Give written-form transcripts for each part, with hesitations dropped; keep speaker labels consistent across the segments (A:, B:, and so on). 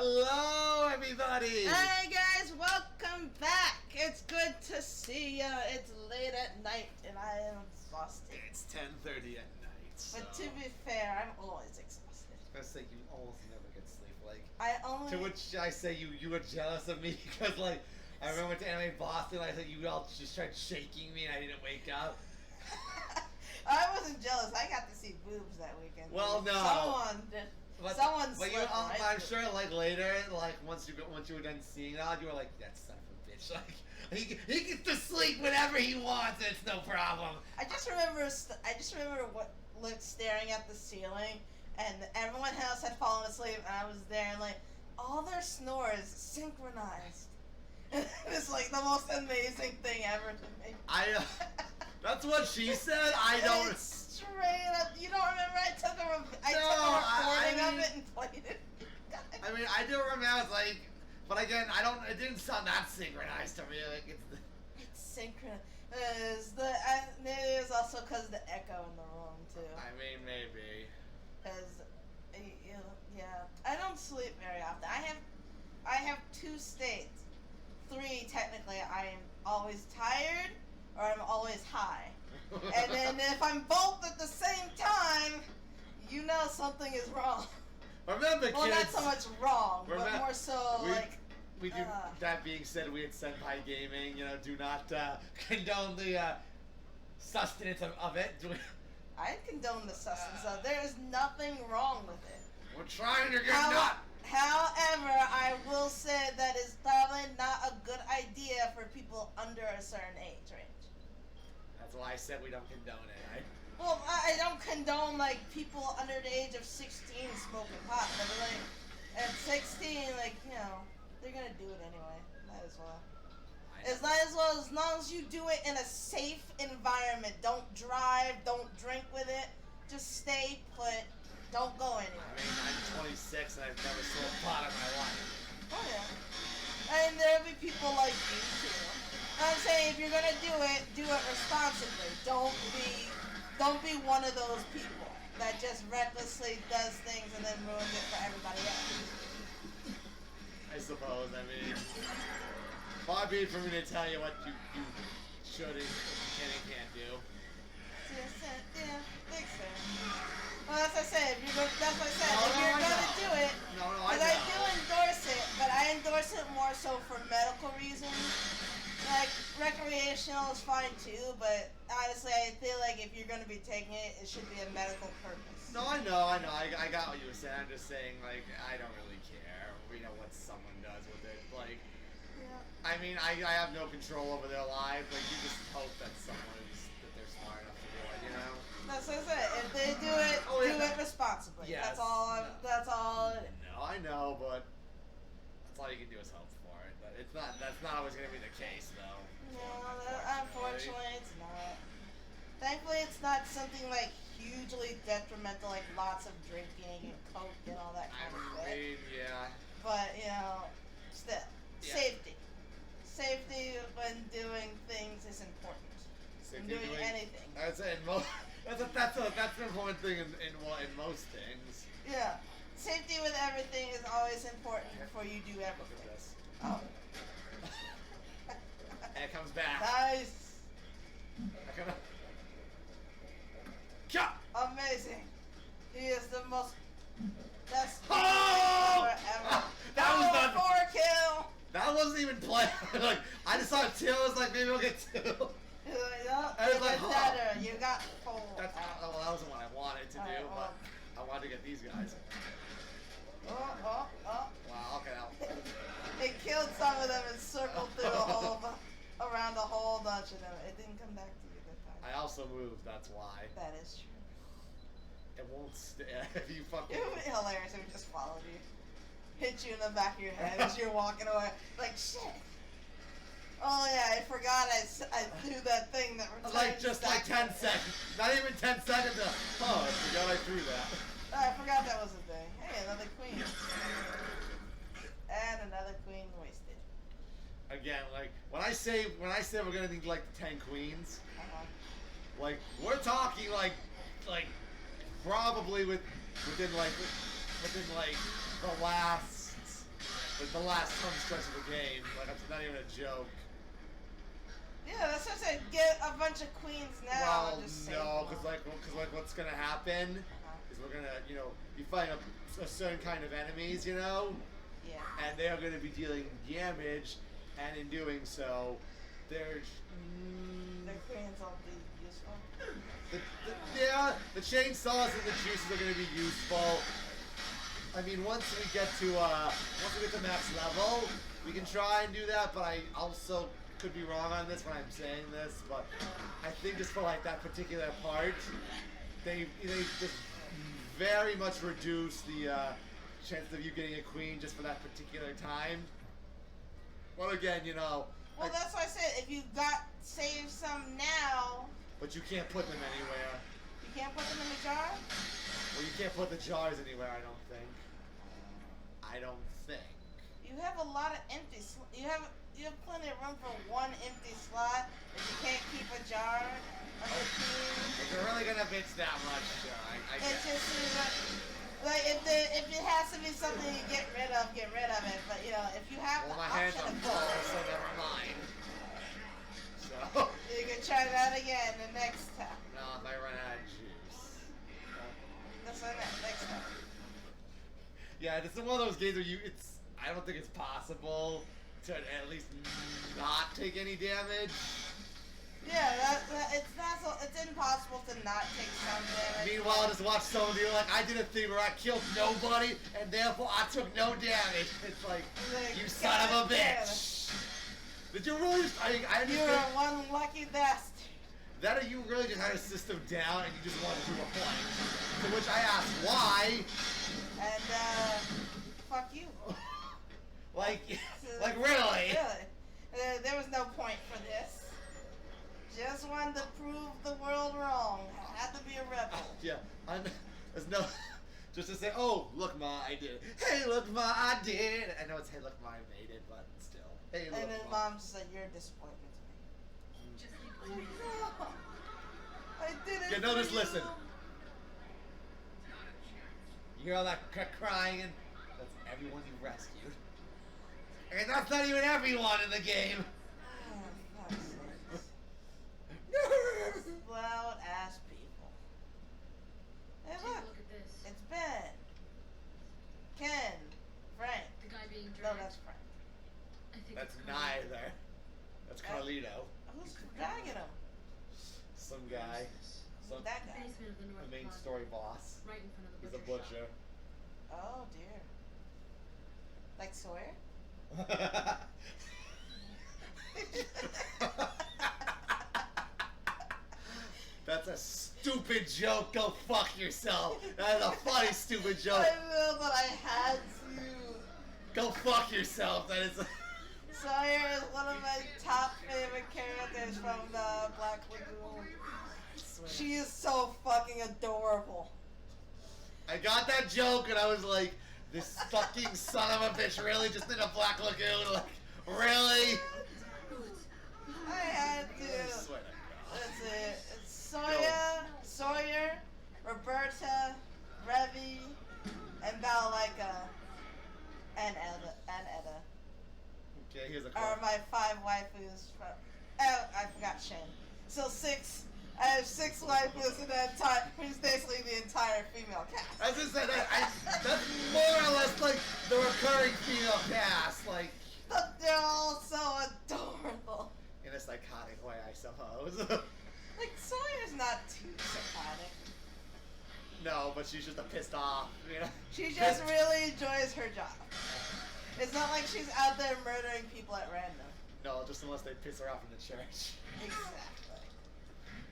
A: Hello, everybody!
B: Hey guys, welcome back. It's good to see ya. It's late at night and I am exhausted.
A: It's 10:30 at night. So.
B: But to be fair, I'm always exhausted.
A: I say you almost never get sleep.
B: To
A: which I say you were jealous of me because I remember to Anime Boston. I said you all just tried shaking me and I didn't wake up.
B: I wasn't jealous. I got to see boobs that weekend.
A: Well, no.
B: Someone
A: But
B: slept.
A: I'm sure later, once you were done seeing it all, you were like, that son of a bitch. He gets to sleep whenever he wants. It's no problem.
B: I just remember staring at the ceiling, and everyone else had fallen asleep, and I was there, and all their snores synchronized. It's the most amazing thing ever to me.
A: That's what she said. I don't.
B: It's straight up. You don't remember? I took a recording of it and played it.
A: I mean, I do remember. But again, I don't. It didn't sound that synchronized to me.
B: It's synchronized. Maybe it's also because of the echo in the room too.
A: I mean, maybe.
B: Because, yeah, I don't sleep very often. I have two states. Three technically. I am always tired. Or I'm always high. And then if I'm both at the same time, you know something is wrong.
A: Remember, kids.
B: Well, not so much wrong, but more so
A: we do. That being said, we at Senpai Gaming, do not condone the sustenance of it.
B: I condone the sustenance of it. There is nothing wrong with it.
A: We're trying to get nut.
B: However, I will say that it's probably not a good idea for people under a certain age range.
A: That's why I said we don't condone it.
B: Well, I don't condone people under the age of 16 smoking pot, but at 16, they're gonna do it anyway. Might as well. As long as you do it in a safe environment. Don't drive. Don't drink with it. Just stay put. Don't go anywhere.
A: I mean, I'm 26 and I've never smoked pot in my life.
B: Oh yeah. And there'll be people like you too. I'm saying if you're gonna do it responsibly. Don't be one of those people that just recklessly does things and then ruins it for everybody else.
A: I suppose. I mean, far be it for me to tell you what you should and can and can't do.
B: Yeah, big fan. Well, that's what I said. If you're gonna do it,
A: I
B: do endorse it, but I endorse it more so for medical reasons. Recreational is fine too, but honestly, I feel if you're gonna be taking it, it should be a medical purpose.
A: No, I know. I got what you were saying. I'm just saying, I don't really care. What someone does with it.
B: Yeah.
A: I mean, I have no control over their lives. You just hope that they're smart enough to do it,
B: That's what I said. If they do it, do it responsibly.
A: Yes.
B: That's all.
A: No, I know, but that's all you can do is hope for it. But that's not always going to be the case, though.
B: No, unfortunately, it's not. Thankfully, it's not something hugely detrimental, lots of drinking and coke and all that kind of thing.
A: Yeah.
B: But still, safety. Safety when doing things is important. Doing anything.
A: That's an important thing in most things.
B: Yeah. Safety with everything is always important before you do everything.
A: Look at this.
B: Oh.
A: And it comes back.
B: Nice. Amazing. He is the most best ever.
A: That was not
B: 4 kill.
A: That wasn't even planned. I just saw 2. I was like, maybe we'll get 2.
B: You got 4.
A: That wasn't what I wanted to do, but I wanted to get these guys.
B: Oh.
A: Wow, okay.
B: It killed some of them and circled through around a whole bunch of them. It didn't come back to you that time.
A: I also moved, that's why.
B: That is true.
A: It won't stay if you fucking...
B: It would be hilarious if it just followed you. Hit you in the back of your head as you're walking away. Shit. Oh yeah, I forgot I threw that thing that returned.
A: Just 10 seconds. Not even 10 seconds. I forgot I threw that.
B: I forgot that was a thing. Hey, another queen. And another queen wasted.
A: Again, when I say we're gonna need 10 queens,
B: uh-huh.
A: We're talking probably within the last Like the last home stretch of the game. Like it's not even a joke.
B: Yeah, that's what I said. Get a bunch of queens now
A: Well,
B: and just save
A: no,
B: them
A: because
B: all.
A: what's gonna happen is we're gonna, be fighting a certain kind of enemies,
B: Yeah.
A: and they are gonna be dealing damage, and in doing so, they're.
B: The queens will be useful.
A: The chainsaws and the juices are gonna be useful. I mean, once we get to max level, we can try and do that. But I also could be wrong on this when I'm saying this. But I think just for like that particular part, they just very much reduce the chance of you getting a queen just for that particular time. Well, again,
B: Well, that's why I said if you save some now,
A: but you can't put them anywhere.
B: you can't put them in the jar.
A: Well, you can't put the jars anywhere. I don't think.
B: You have a lot of empty. You have plenty of room for one empty slot. If you can't keep a jar of the queen.
A: If you're really gonna bitch that much, I
B: It
A: guess.
B: just seems like if it has to be something you get rid of it. But if you have
A: Well,
B: the
A: my hands
B: option
A: are
B: of
A: full,
B: both,
A: so never mind. So,
B: you can try that again the next time.
A: no, if I run out of juice.
B: That's what next time.
A: Yeah, it's one of those games where I don't think it's possible to at least not take any damage.
B: Yeah, it's impossible to not take some damage.
A: Meanwhile, just watch someone be like, I did a thing where I killed nobody, and therefore I took no damage. It's like, you son of a bitch. Did you really just, I
B: You're
A: understand.
B: one lucky bastard.
A: That or you really just had a system down and you just wanted to do a point. To which I asked, why?
B: And fuck you.
A: like really?
B: Really? There was no point for this. Just wanted to prove the world wrong. I had to be a rebel.
A: Yeah, there's no, just to say, oh, look ma, I did it. Hey, look ma, I did it. I know it's, hey, look ma, I made it, but still. Hey, look
B: And then
A: ma.
B: mom said, you're a disappointment to me.
C: Just keep
B: Oh
C: playing.
B: no! I did it.
A: Yeah, no,
B: for
A: just
B: you.
A: listen. You hear all that crying? That's everyone you rescued. And that's not even everyone in the game.
B: Oh, fuck's sakes. Loud ass people. Hey,
C: Take a
B: look.
C: look at this.
B: It's Ben. Ken. Frank.
C: The guy being
B: No,
C: dragged.
B: that's Frank.
C: I think
A: That's
C: it's Carl.
A: neither. That's Carlito.
B: Who's dragging him?
A: Some guy. Some,
B: That guy.
C: Basement of the North
A: the main
C: Plaza,
A: story boss.
C: right in front of the
A: He's a
C: butcher.
A: butcher.
B: Oh dear. Like Sawyer?
A: That's a stupid joke. Go fuck yourself. That is a funny stupid joke.
B: I will, but I had to.
A: Go fuck yourself. That is.
B: Sawyer is one of my top favorite characters from the Black Lagoon. She is so fucking adorable.
A: I got that joke and I was like, this fucking son of a bitch really just did a Black Lagoon. Like, really?
B: I had
A: I
B: to.
A: swear to God.
B: That's it. It's Sawyer, Roberta, Revy, and Balalaika, and Etta.
A: Okay, here's a
B: Are
A: quote.
B: my 5 waifus from. Oh, I forgot Shen. So 6. I have 6 waifus in the entire. Which is basically the entire female cast.
A: I just said that's more or less like the recurring female cast, like
B: But they're all so adorable.
A: in a psychotic way, I suppose.
B: Like Sawyer's not too psychotic.
A: No, but she's just a pissed off. You know?
B: She just really enjoys her job. It's not like she's out there murdering people at random.
A: No, just unless they piss her off in the church.
B: Exactly.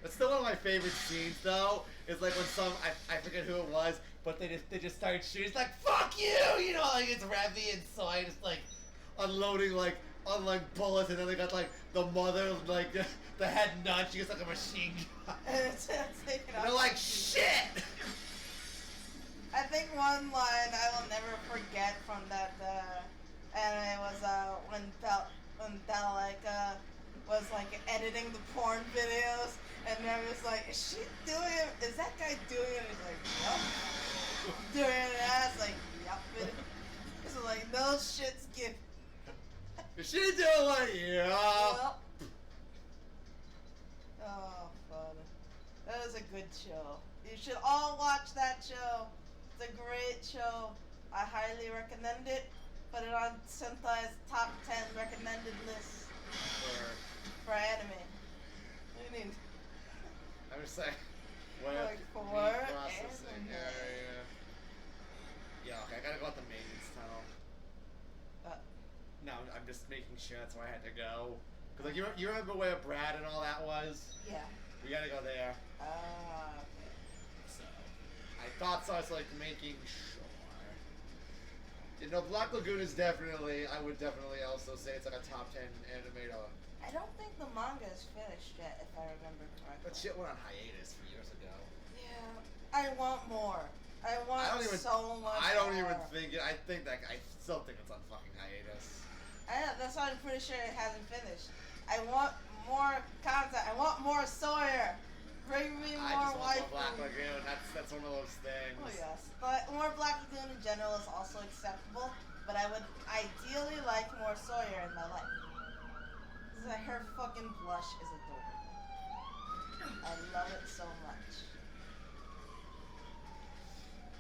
A: That's still one of my favorite scenes, though. Is like when I forget who it was, but they just started shooting. It's like fuck you, you know, like it's Revy and Soy just like unloading like bullets, and then they got like the mother like the head nut. She gets like a machine gun.
B: And it's taken
A: And they're like shit.
B: I think one line I will never forget from that anime was when Balalaika was like editing the porn videos, and I was like, is she doing it? Is that guy doing it? And he's like, yup. Doing it, and I was like, yup. So like, no shits given.
A: She doing it, yeah.
B: Well, oh, fun. That was a good show. You should all watch that show. It's a great show. I highly recommend it. Put it on Sentai's top 10 recommended list for anime. What do you mean?
A: I'm just saying. What
B: Like, for
A: processing
B: anime.
A: area. Yeah, okay, I gotta go out the maintenance tunnel. No, I'm just making sure that's where I had to go. Cause like you remember where Brad and all that was?
B: Yeah.
A: We gotta go there.
B: Okay.
A: So I thought so. I was like making sure. You know, Black Lagoon is definitely. I would definitely also say it's like a top 10 anime.
B: I don't think the manga is finished yet, if I remember correctly.
A: But shit went on hiatus years ago.
B: Yeah. I want more. I want so much
A: I don't
B: more.
A: even think it. I think that. I still think it's on fucking hiatus.
B: I know, that's why I'm pretty sure it hasn't finished. I want more content. I want more Sawyer. Bring me more
A: I just want
B: waifu.
A: more Black Lagoon. That's one of those things.
B: Oh yes, but more Black Lagoon in general is also acceptable. But I would ideally like more Sawyer in my life. Her fucking blush is adorable. I love it so much.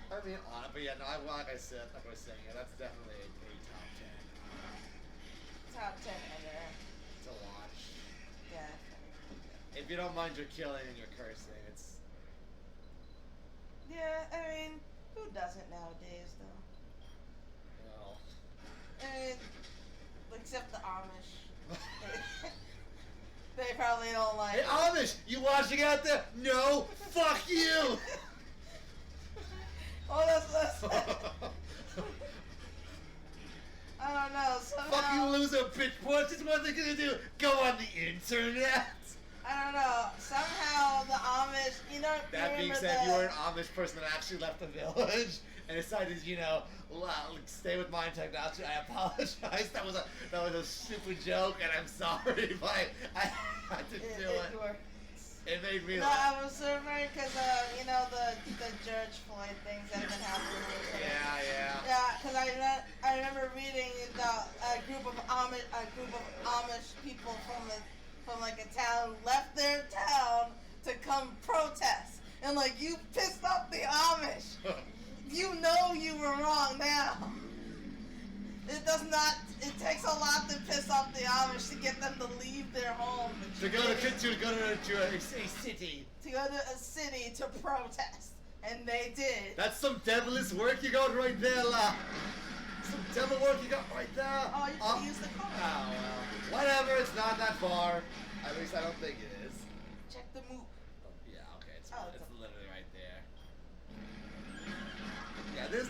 A: I mean, but yeah, no, like I said, like I was saying, yeah, that's definitely a top 10
B: Top 10 ever.
A: to watch.
B: Definitely.
A: If you don't mind your killing and your cursing, it's.
B: Yeah, I mean, who doesn't nowadays though?
A: Well.
B: I mean, except the Amish. They probably don't like
A: Hey,
B: it.
A: Amish, you watching out there? No, fuck you.
B: Oh, that's I don't know. Somehow,
A: Fuck you, loser, bitch. What's this one thing gonna do? Go on the internet?
B: I don't know. Somehow the Amish, you know,
A: That being
B: remember
A: said,
B: the,
A: you were an Amish person that actually left the village and decided, you know, stay with mind technology. I apologize. That was a stupid joke, and I'm sorry, but I didn't do it.
B: worked.
A: It made me
B: No,
A: laugh.
B: I was surveying because, you know, the George Floyd things that have been happening recently.
A: Yeah.
B: Yeah, because I remember reading about a group of Amish people from like a town left their town to come protest, and like you pissed off the Amish. You know you were wrong now. It does not. It takes a lot to piss off the Amish to get them to leave their home.
A: To go to a city.
B: To go to a city to protest, and they did.
A: That's some devilish work you got right there, la. Some devil work you got right there.
B: Oh, you can use the car.
A: Oh well, whatever. It's not that far. At least I don't think it is.
B: Check the move.
A: Yeah, okay. It's
B: Oh,
A: it's literally right there. Yeah, this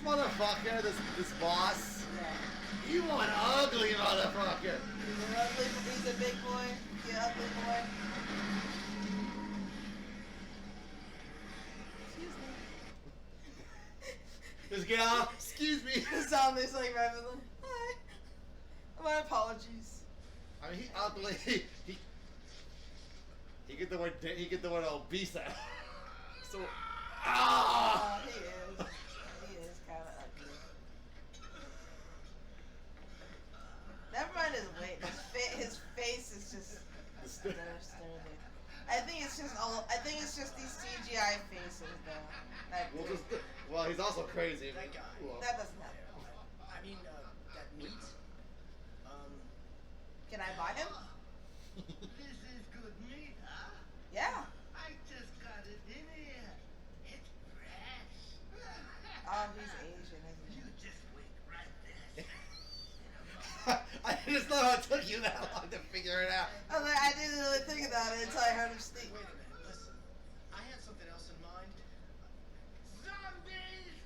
A: motherfucker, this boss.
B: Yeah.
A: You one ugly motherfucker.
B: He's a big boy. Yeah, ugly boy. Excuse me.
A: This guy, excuse me.
B: The zombie's like Reverend. Hi. My apologies.
A: I mean, he ugly. He get the word obese out. So,
B: He is. He is kind of ugly. Never mind his weight. His face is just disturbing. I think it's just these CGI faces though. That
A: Well,
B: do.
A: well, he's also crazy.
C: That guy.
A: Well,
B: That doesn't happen.
C: I mean, that meat.
B: Can I buy him?
D: This is good meat, huh?
B: Yeah.
D: I just got it in here. It's fresh.
B: Oh, he's Asian, isn't
D: You
B: he?
D: just wait right there.
A: I just know it took you that long to figure it out.
B: I didn't really think about it until I heard him speak.
C: Wait a minute, listen. I had something else in mind.
D: Zombies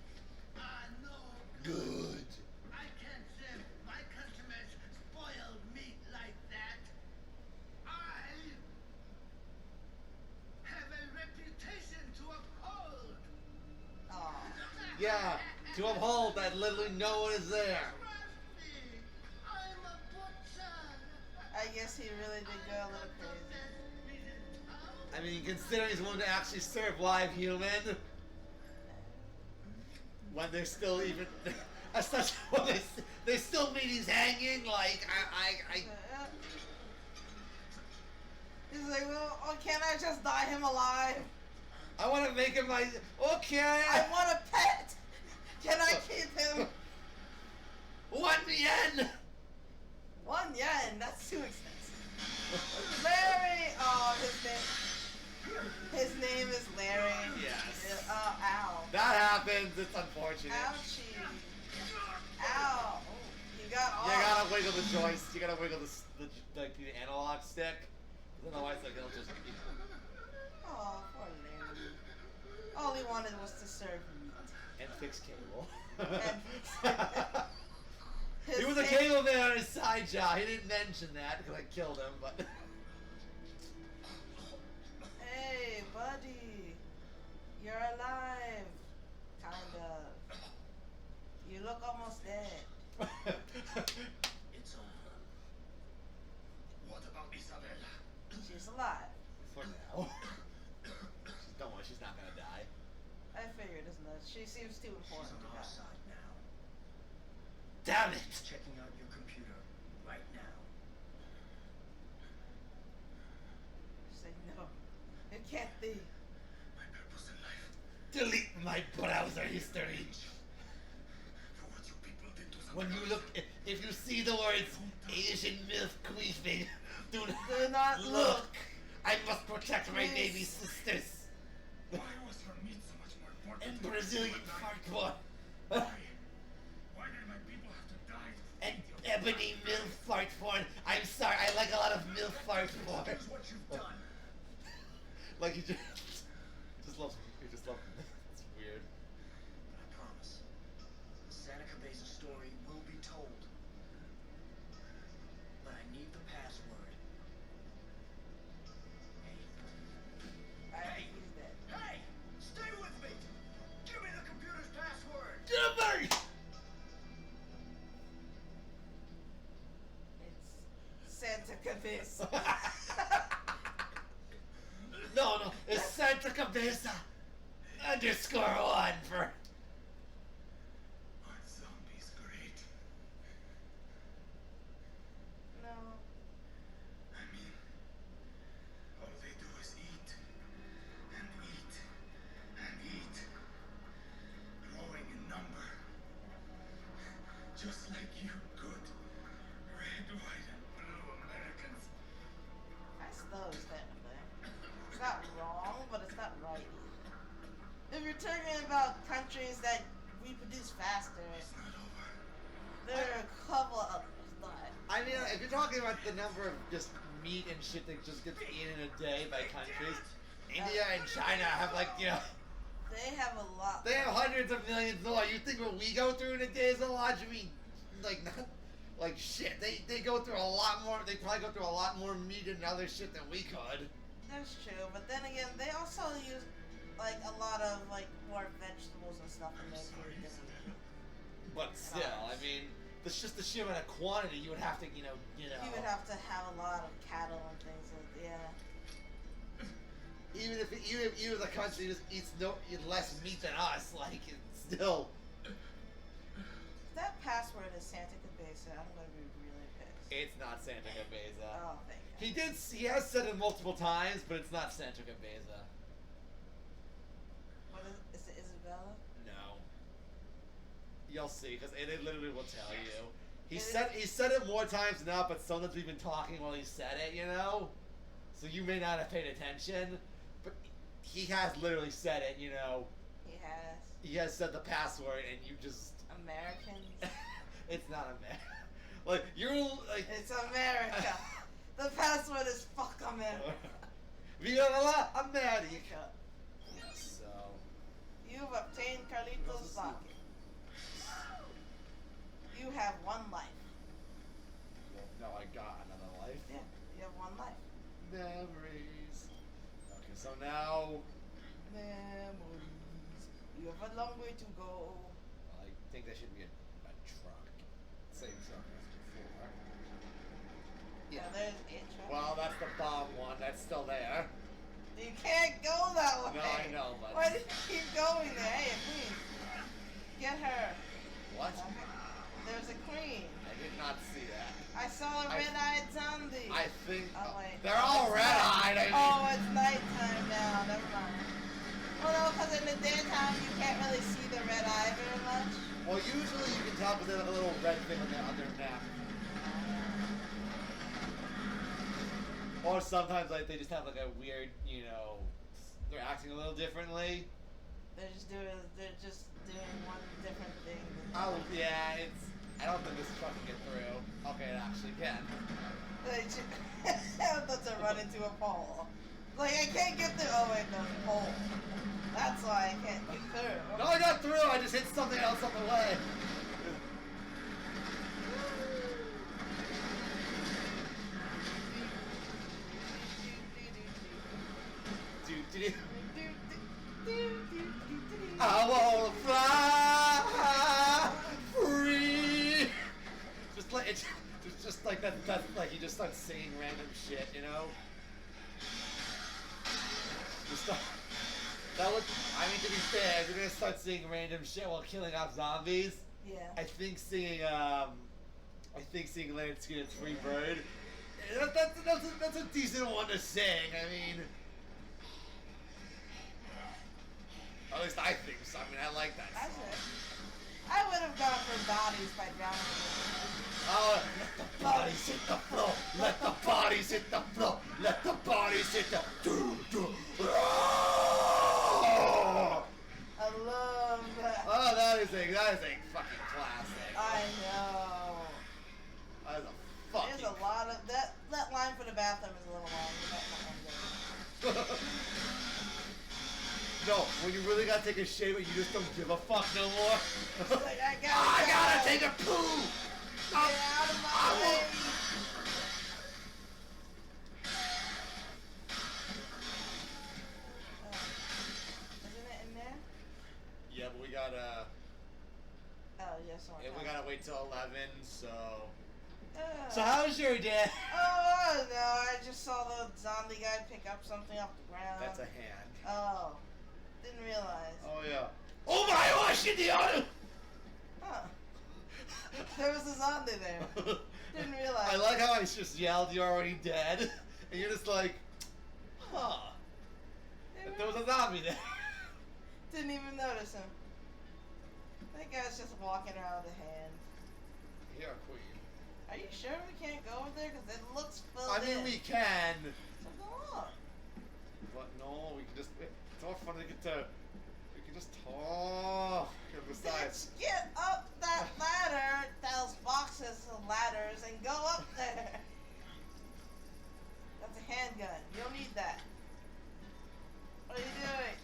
D: are no
A: Good.
D: I can't serve my customers spoiled meat like that. I have a reputation to uphold.
B: Oh.
A: Yeah, to uphold that literally no one is there.
D: Trust me, I'm a butcher.
B: I guess he really did go a little
D: The
B: crazy.
D: best meat in town.
A: I mean, considering he's willing to actually serve live human when they're still even, especially when mean he's hanging? Like,
B: He's like, well, oh, can't I just dye him alive?
A: I want to make him my. Okay.
B: I want a pet. Can I keep him?
A: 1 yen.
B: 1 yen. That's too expensive. Larry. Oh, his name is Larry.
A: Yes.
B: Oh, ow.
A: That happens. It's unfortunate.
B: Ouchie. Ow. Oh, you got all.
A: You gotta wiggle the joist. You gotta wiggle the analog stick. Otherwise, like it'll just.
B: Oh, poor Larry. All he wanted was to serve meat.
A: And fix cable.
B: His
A: He was a
B: name-
A: cable man on his side job. He didn't mention that because I killed him, but.
B: Hey, buddy. You're alive. Kind of. You look almost dead.
D: It's over. What about Isabella?
B: She's alive.
A: For now. Don't worry, she's not gonna die.
B: I figured, isn't it? She seems too important
C: She's
B: to
C: on our
B: die.
C: side now.
A: Damn it!
C: Checking out your computer right now.
B: She's like, no. It can't be.
D: My purpose in life.
A: Delete my browser history.
D: For what you people did to
A: When you look, if you see the words Asian MILF queefing, do
B: not look.
A: I must protect my
B: Please.
A: baby sisters.
D: Why was her meat so much more important?
A: And
D: to
A: Brazilian
D: you
A: fart
D: and
A: boy.
D: I? Why did my people have to die?
A: And ebony MILF fart porn. I'm sorry, I like a lot of MILF fart porn.
C: Here's what you've done.
A: Like he just loves me. He just loves me. It's weird.
C: But I promise, the Santa Cabeza story will be told. But I need the password. Hey.
B: He's dead.
C: Hey! Stay with me! Give me the computer's password!
A: Give me!
B: It's Santa Cabeza.
A: No, it's Santa Cabeza _1 for.
D: Aren't zombies great?
B: No.
D: I mean, all they do is eat and eat and eat, growing in number, just like you good red, white, and blue Americans.
B: I still understand the thing. It's not wrong, but it's not right either. If you're talking about countries that reproduce faster,
D: It's not over.
B: there are a couple of others, but
A: I mean, if you're talking about the number of just meat and shit that just gets eaten in a day by countries, India and China have like, you know,
B: they have a lot.
A: they have hundreds of millions more. You think what we go through in a day is a lot? You mean, like, not, like shit. They go through a lot more. They probably go through a lot more meat and other shit than we could.
B: That's true, but then again, they also use like a lot of like more vegetables and stuff in their food than we do.
A: But still, I mean, it's just the sheer amount of quantity you would have to, you know.
B: You would have to have a lot of cattle and things like
A: Even if the country just eats less meat than us, like it's still.
B: If that password is Santa Cabeza, I'm gonna be really pissed.
A: It's not Santa Cabeza.
B: Oh, thank God.
A: He has said it multiple times, but it's not Santa Cabeza.
B: What is it, Isabella?
A: No. You'll see, because it literally will tell you. He
B: It
A: said it more times than not, but sometimes we've been talking while he said it, you know? So you may not have paid attention, but he has literally said it, you know?
B: He has
A: He has said the password, and you just...
B: Americans.
A: It's not America. Like, you're like...
B: It's America. The password is fuck America.
A: Viva la America! So...
B: You've obtained Carlito's socket. You have one life.
A: No, I got another life.
B: Yeah, you have one life.
A: Memories. Okay, so now...
B: Memories. You have a long way to go.
A: I think that should be a truck. Same truck as before.
B: Yeah, there's it.
A: Well, that's the bomb one. That's still there.
B: You can't go that way.
A: No, I know, but...
B: Why did you keep going there? Hey, queen. Get her.
A: What?
B: There's a queen.
A: I did
B: I saw a
A: I-
B: red-eyed zombie.
A: I think
B: Oh, wait.
A: they're all
B: It's
A: red-eyed. I mean,
B: Oh, it's nighttime now. Never mind. Well, no, because in the daytime you can't really see the red eye very much.
A: well, usually you can tell because they have a little red thing on their neck. Or sometimes like they just have like a weird, they're acting a little differently.
B: They're just doing one different thing.
A: Oh yeah, I don't think this truck can get through. Okay, it actually can.
B: That's a run into a pole. Like I can't get through. Oh wait, no, the pole. That's why I can't get through.
A: No, I got through. I just hit something else on the way. I wanna fly free. Just like it's just like that. That's like he just starts singing random shit, Just that would. I mean, to be fair, if you're gonna start singing random shit while killing off zombies,
B: Yeah.
A: I think singing Leonard Skinner's Free Bird. That's a decent one to sing. I mean. At least I think so. I mean, I like that
B: I
A: song.
B: should. I would have gone for bodies by drowning.
A: Oh, let the bodies hit the floor. Let the bodies hit the floor. Let the bodies hit the.
B: I love that.
A: Oh, that is a fucking classic.
B: I know.
A: That is a fucking.
B: There's a lot of that. That line for the bathroom is a little long. But that's not one good.
A: No, when you really gotta take a shit, but you just don't give a fuck no more.
B: Like, I
A: gotta take a poo.
B: Get out of my way. Isn't it in there?
A: Yeah, but we gotta.
B: Oh, yes,
A: Yeah, we gotta wait till 11. So.
B: Uh,
A: So how was your day?
B: Oh, no, I just saw the zombie guy pick up something off the ground.
A: That's a hand.
B: Oh, didn't realize.
A: Oh yeah. Oh my gosh, in the auto.
B: Huh. There was a zombie there. Didn't realize.
A: I like how I just yelled, "You're already dead," and you're just like, "Huh." There was a zombie there.
B: Didn't even notice him. That guy's just walking around with a hand.
A: Yeah, queen.
B: Are you sure we can't go over there? Because it looks filled
A: I mean,
B: in.
A: we can,
B: So go on.
A: but no, we can just. It's more fun to get to. We can just talk. And besides,
B: Bitch, get up that ladder, those boxes of ladders, and go up there. That's a handgun. You don't need that. What are you doing?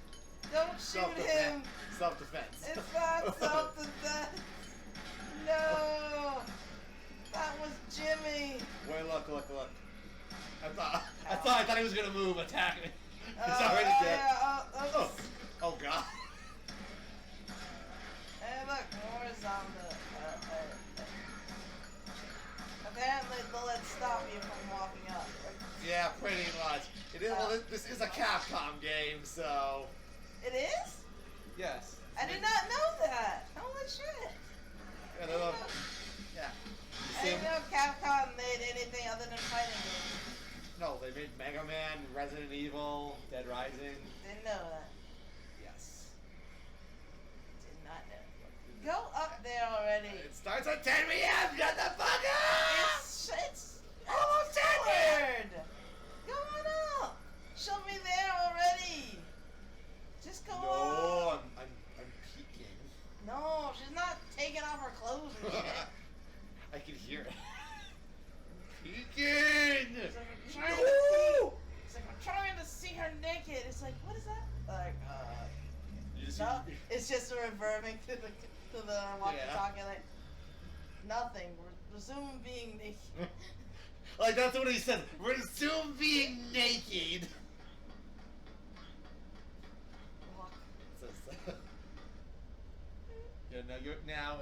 B: Don't shoot him.
A: Self-defense.
B: It's not self-defense. No. That was Jimmy.
A: Wait, look. I thought he was gonna move, attack me. He's already
B: oh,
A: dead.
B: Yeah,
A: Oh, oh god.
B: Hey, look, more zombie. Apparently, bullets stop you from walking up.
A: Yeah, pretty much. It is. Well, this is a Capcom game, so.
B: It is?
A: Yes.
B: I did not know that. Holy shit.
A: Yeah, they love. Yeah.
B: I didn't know Capcom made anything other than fighting games.
A: No, they made Mega Man, Resident Evil, Dead Rising.
B: Didn't know that.
A: Yes.
B: Did not know. Go up there already.
A: It starts at 10 p.m. Shut the fuck up!
B: It's
A: Almost 10 p.m.
B: weird. Go on up. She'll be there already. Just go
A: No,
B: up.
A: I'm peeking.
B: No, she's not taking off her clothes and shit.
A: I can hear it. Peeking!
B: It's like, I'm trying to see.
A: No!
B: It's like, I'm trying to see her naked. It's like, what is that? Like,
A: You just
B: no, it's just a reverbing to the walkie-talkie. Like, nothing. Resume being naked.
A: Like, that's what he said. Resume being naked.
B: Walk.
A: Yeah, now,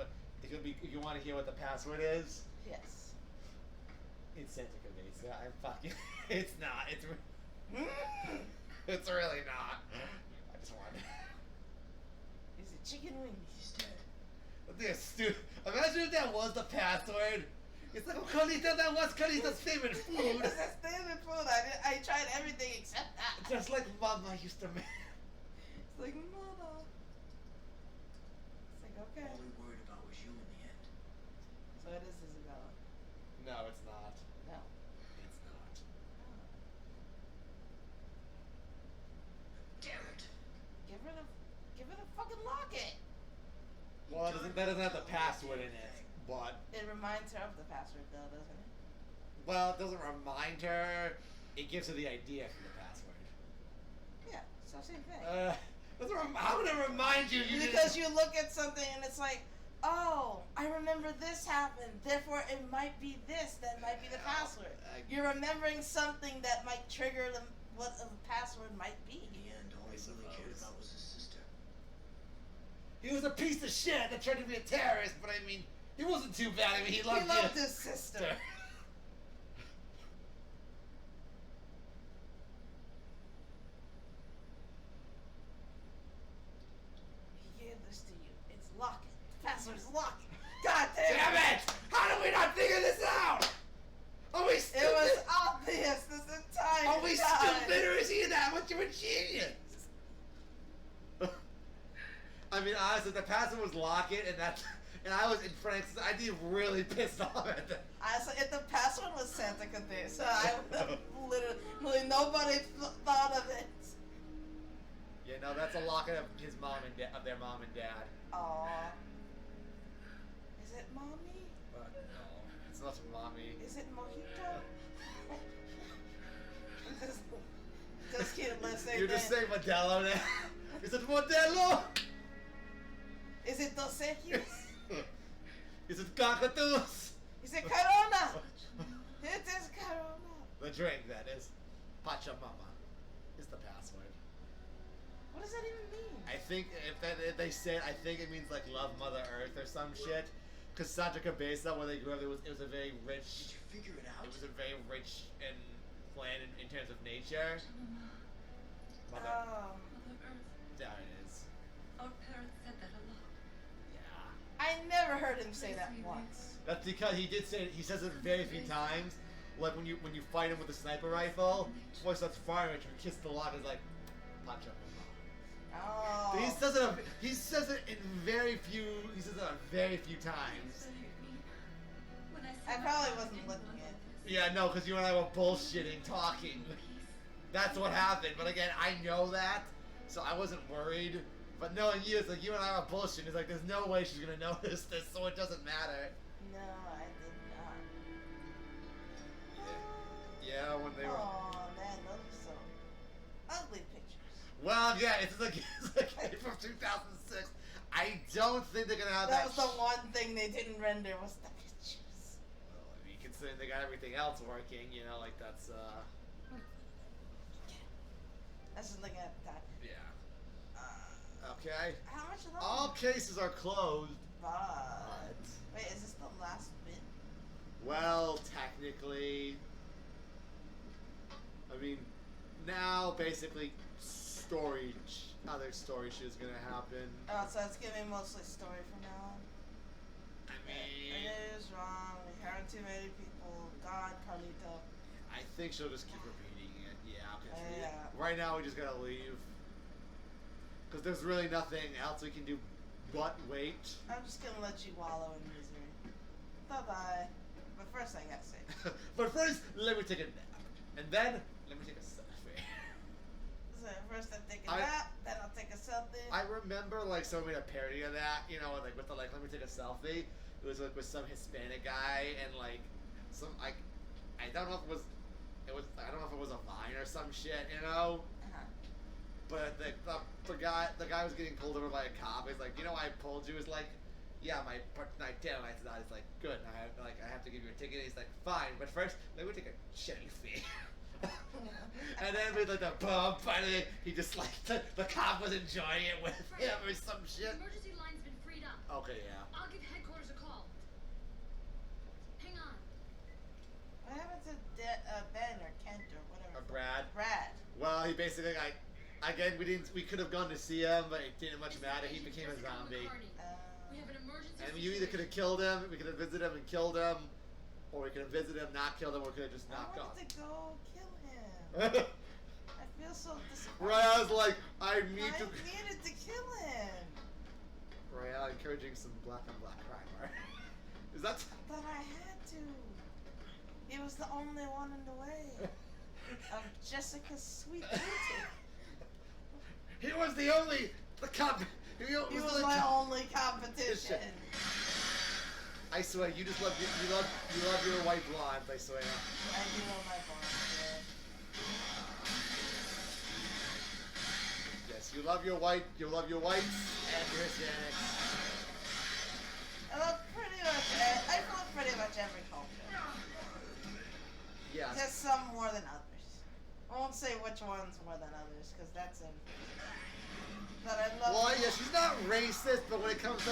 A: if you want to hear what the password is,
B: Yes.
A: it's Santa Cabeza. I'm fucking. It's not. It's really not. I just wanted.
B: Is it chicken wings?
C: He's dead.
A: Imagine if that was the password. It's like, oh, Carlita, that was Carlita's favorite food.
B: It's a standard food. I tried everything except that.
A: Just like Mama used to make.
B: It's like, mama. It's like, okay.
C: All we worried about was you in the end.
B: So it is Isabella.
A: No, it's not.
B: No.
A: It's not.
C: Damn it!
B: Give her the fucking locket.
A: Well, that doesn't have the password in it, but
B: It reminds her of the password though, doesn't it?
A: well, it doesn't remind her. It gives her the idea for the password.
B: Yeah, so same thing.
A: How would it remind you?
B: Because you look at something and it's like, oh, I remember this happened. Therefore, it might be this. That might be the password. You're remembering something that might trigger what the password might be.
C: In the end, all he really cared
A: suppose.
C: about was his sister.
A: He was a piece of shit that tried to be a terrorist, but I mean, he wasn't too bad. I mean, he loved,
B: He loved his sister. He gave this to you. It's locket. The password's locket. God damn
A: Damn it! How did we not figure this out? Are we
B: It
A: stupid?
B: was obvious this entire
A: Are we
B: time.
A: stupid, or is he that much of a genius? I mean, honestly, the password was locket, and I was in France. I'd be really pissed off at that.
B: Honestly, if the password was Santa Cabeza, I would have literally nobody thought of it.
A: Yeah, no, that's a locket of his mom and of their mom and dad.
B: Aww. Is it mommy?
A: But no, it's not mommy.
B: Is it mojito? just keep listening.
A: You just say Modelo now. Is it Modelo?
B: Is it Dos Equis?
A: Is it Cockatoos?
B: Is it Corona? It is Corona.
A: The drink, that is. Pachamama is the password.
B: What does that even mean?
A: I think if they say it, I think it means like love Mother Earth or some shit. Cause Santa Cabeza, where they grew up, it was a very
C: Did
A: rich.
C: you figure it out?
A: It was a very rich and land in terms of nature. Mother.
B: Um,
E: Mother Earth.
A: There it is.
E: Our parents said that a lot.
A: Yeah.
B: I never heard him say that once.
A: That's because he did say it, he says it very few times. Like when you fight him with a sniper rifle, before he starts firing at you, kiss the lock is like Pachamama.
B: Oh.
A: But he says it in very few. He says it a very few times.
E: When I,
B: I
E: said
B: probably
E: my
B: wasn't
E: name
B: looking
E: was
B: at
E: on this.
A: Yeah, no, because you and I were bullshitting, talking. That's what happened. But again, I know that, so I wasn't worried. But knowing you, it's like you and I were bullshitting. It's like there's no way she's gonna notice this, so it doesn't matter.
B: No, I did not.
A: Yeah, when they were.
B: Oh man, those are so ugly pictures.
A: Well, yeah, it's a game from 2006. I don't think they're gonna have
B: That
A: that.
B: was the one thing they didn't render was the pictures.
A: Well, I mean, considering they got everything else working, you know, like that's
B: That's just looking at that.
A: yeah. Okay.
B: How much of those?
A: All cases are closed.
B: But wait, is this the last bit?
A: Well, technically, I mean, now basically other story shit is gonna happen.
B: Oh, so it's gonna be mostly story from now on.
A: I mean,
B: It is wrong. We heard too many people. God, Carlito.
A: I think she'll just keep repeating it. Yeah, because
B: Yeah.
A: right now we just gotta leave. Because there's really nothing else we can do but wait.
B: I'm just gonna let you wallow in misery. Bye bye. But first, I gotta say.
A: But first, let me take a nap. And then, let me take a selfie.
B: So first, I take a
A: I-
B: nap. Then I'll take a selfie.
A: I remember like someone made a parody of that, you know, like with the like let me take a selfie. It was like with some Hispanic guy and like some I don't know if I don't know if it was a Vine or some shit, you know.
B: Uh-huh.
A: But the guy was getting pulled over by a cop. He's like, you know why I pulled you? He's like, yeah, my tail lights is out. He's like, good. And I have to give you a ticket. He's like, fine, but first let me take a selfie. And then with like the bump, finally he just like the cop was enjoying it with him or some shit.
E: The emergency line's been freed up.
A: Okay, yeah.
E: I'll give headquarters a call. Hang on.
B: What happened to Ben or Kent or whatever?
A: Or Brad.
B: Brad.
A: Well, he basically we could have gone to see him, but it didn't much matter. He became a zombie.
E: We have an emergency.
A: And you either could have killed him, we could have visited him and killed him, or we could have visited him, not killed him, or we could have just
B: I
A: not gone.
B: wanted to go kill him. I feel so disappointed.
A: Right, I was like, I need
B: I
A: to.
B: needed to kill him.
A: Right, encouraging some black on black crime, right? Is that?
B: But I had to. He was the only one in the way of Jessica's sweet beauty.
A: He was the only He
B: He was my only competition.
A: I swear, you just love you love your white blondes. I swear.
B: I do love my blonde.
A: Yes, you love your whites and your Hispanics.
B: I love pretty much. I love pretty much every culture.
A: Yeah.
B: Just some more than others. I won't say which ones more than others, because that's in. But I love.
A: Well, yeah, she's not racist, but when it comes to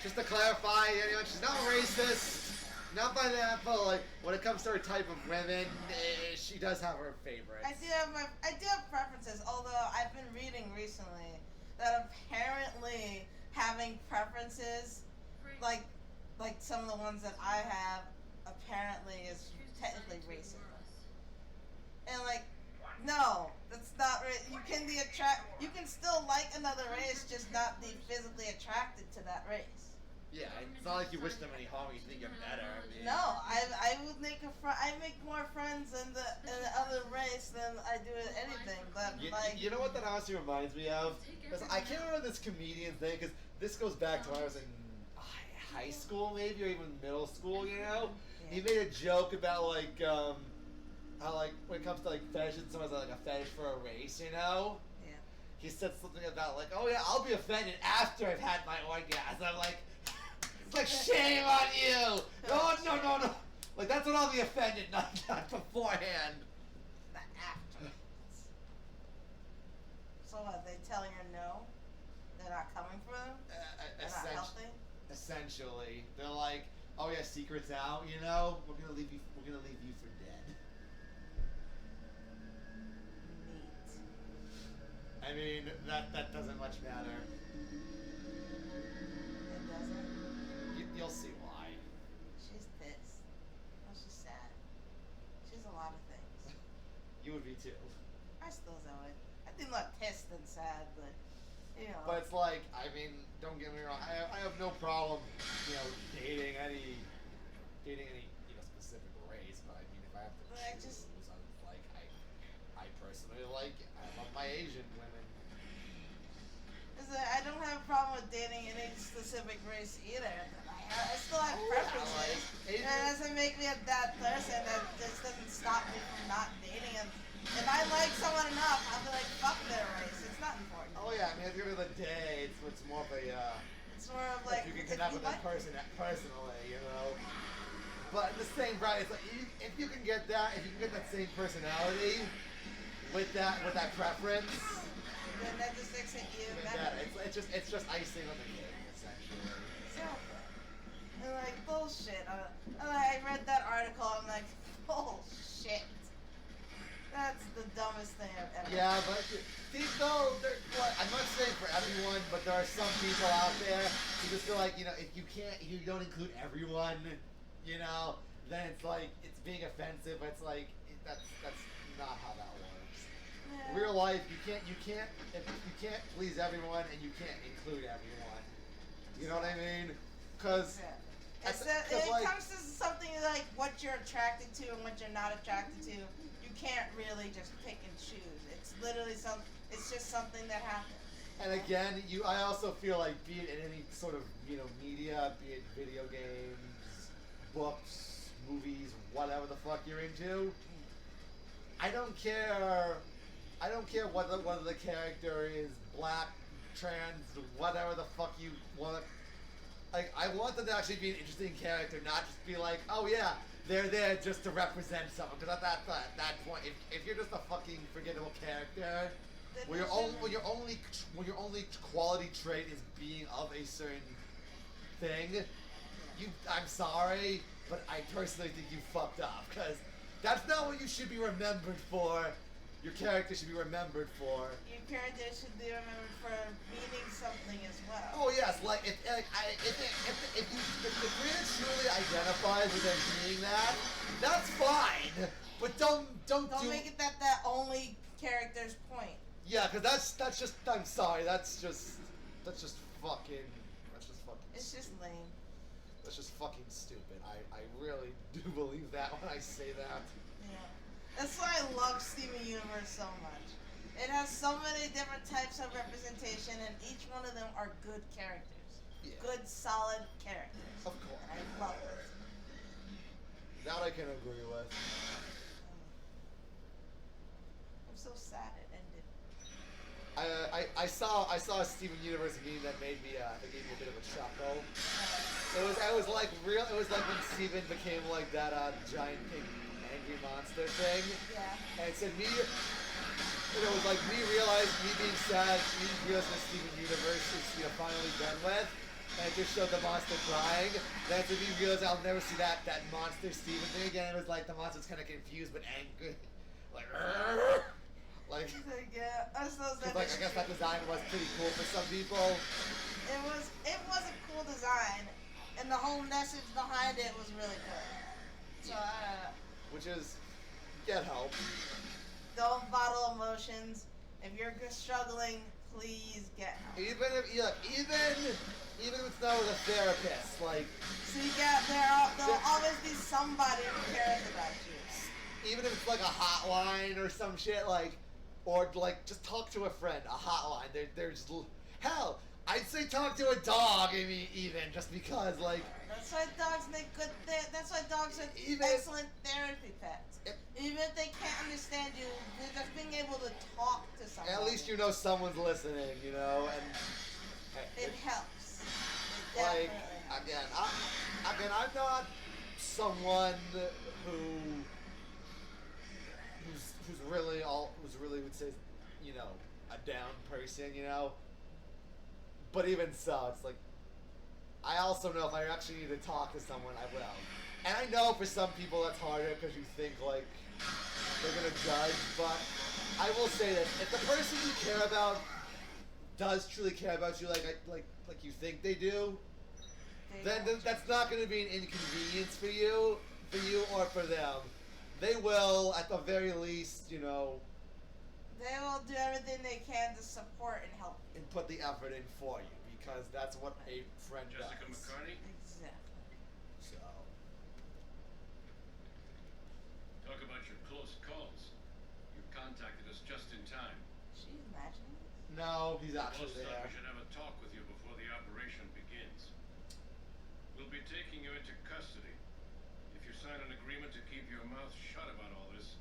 A: just to clarify, anyway, she's not racist. Not by that, but like when it comes to her type of women, she does have her favorites.
B: I do have preferences. Although I've been reading recently that apparently having preferences, like some of the ones that I have, apparently is technically racism. And like, no, that's not right. You can be you can still like another race, just not be physically attracted to that race.
A: Yeah, it's not like you wish them any harm. You think you're better. I mean,
B: No, I would make I make more friends in the other race than I do in anything. But
A: you know what that honestly reminds me of? Because I can't remember this comedian's name. Because this goes back to when I was in high school, maybe, or even middle school. You know, he made a joke about like how like when it comes to like fetishes, someone has like a fetish for a race. You know.
B: Yeah.
A: He said something about like, oh yeah, I'll be offended after I've had my orgasm. I'm like. Like, shame on you! No. Like, that's when I'll be offended, not beforehand.
B: The after. So what, they tell you no? They're not coming for them? They're not healthy?
A: Essentially. They're like, oh yeah, secret's out, you know? We're gonna leave you for dead.
B: Neat.
A: I mean, that doesn't much matter.
B: It doesn't?
A: You'll see why.
B: She's pissed. Oh, she's sad. She's a lot of things.
A: You would be too.
B: I still know it. I think not pissed and sad, but you know.
A: But it's like, I mean, don't get me wrong. I have no problem, you know, dating any specific race. But I mean, if I have to
B: But I
A: choose,
B: just-
A: I personally I love my Asian women.
B: I don't have a problem with dating any specific race either. I still have preferences.
A: Asian-
B: And it doesn't make me a bad person. That just doesn't stop me from not dating them. If I like someone enough, I'll be like, fuck their race. It's not important.
A: Oh yeah, I mean, at the end of the day, it's more of a
B: It's more of like,
A: if you can
B: if
A: connect
B: you
A: with that
B: like-
A: person personally, you know. But in the same breath, it's like if you can get that same personality with that preference,
B: then that just makes it even
A: even
B: better.
A: better. It's just icing on the cake, essentially.
B: Exactly. And like, bullshit. And I read that article, I'm like, bullshit. That's the dumbest thing I've ever
A: Yeah, but though, I'm not saying for everyone, but there are some people out there who just feel like, you know, if you don't include everyone, you know, then it's like it's being offensive. But it's like that's not how that works.
B: Yeah.
A: Real life, you can't please everyone and you can't include everyone. You know what I mean? Because
B: Yeah. It comes to something like what you're attracted to and what you're not attracted to. You can't really just pick and choose. It's literally it's just something that happens.
A: And again, I also feel like, be it in any sort of, you know, media, be it video games, books, movies, whatever the fuck you're into, I don't care whether the character is black, trans, whatever the fuck you want. Like, I want them to actually be an interesting character, not just be like, oh yeah, they're there just to represent someone. Because at that point, if you're just a fucking forgettable character, where your only quality trait is being of a certain thing, I'm sorry, but I personally think you fucked up. Because that's not what you should be remembered for. Your character should be remembered for.
B: Your character should be remembered for meaning something as well.
A: Oh yes, like if the creator truly identifies with him being that, that's fine. But don't
B: Don't
A: do
B: make it that only character's point.
A: Yeah, because that's just, I'm sorry, that's just fucking,
B: It's just lame.
A: that's just fucking stupid. I really do believe that when I say that.
B: Yeah. That's why I love Steven Universe so much. It has so many different types of representation, and each one of them are good characters.
A: Yeah.
B: Good, solid characters.
A: Of course.
B: And I love it.
A: That I can agree with.
B: I'm so sad it ended.
A: I saw a Steven Universe meme that made me that gave me a bit of a chuckle. It was like when Steven became like that giant pink angry monster thing.
B: Yeah.
A: And it said me it was like me being sad, me realizing that Steven Universe is finally done with. And it just showed the monster crying. Then to me realize I'll never see that monster Steven thing again. It was like the monster's kinda confused but angry. Like like
B: He's like, yeah, I suppose that
A: like, I
B: is
A: guess
B: true.
A: that design was pretty cool for some people.
B: It was a cool design, and the whole message behind it was really good. So
A: Which is, get help.
B: don't bottle emotions. If you're struggling, please get help.
A: Even if it's not with a therapist, like,
B: So you get there'll always be somebody who cares about you.
A: even if it's like a hotline or some shit, like, or like, just talk to a friend, a hotline. There's, hell, I'd say talk to a dog, I mean, even, just because, like,
B: That's why dogs make good. That's why dogs are
A: Even-
B: excellent therapy pets.
A: If-
B: Even if they can't understand you, just being able to talk to someone.
A: at least you know someone's listening, you know, and
B: It helps. It
A: like,
B: definitely helps.
A: again, I'm not someone who's really would say, you know, a down person, you know. But even so, it's like, I also know if I actually need to talk to someone, I will. And I know for some people that's harder because you think like they're gonna judge, but I will say that if the person you care about does truly care about you, like you think they do, then that's not going to be an inconvenience for you or for them. They will, at the very least, you know,
B: They will do everything they can to support and help you.
A: and put the effort in for you because that's what a friend
F: Jessica
A: does.
F: McCartney,
B: Exactly.
A: So,
F: talk about your close calls. You contacted us just in time.
B: She's imagining this.
A: no, he's actually
F: Boss thought
A: there.
F: we should have a talk with you before the operation begins. We'll be taking you into custody. If you sign an agreement to keep your mouth shut about all this,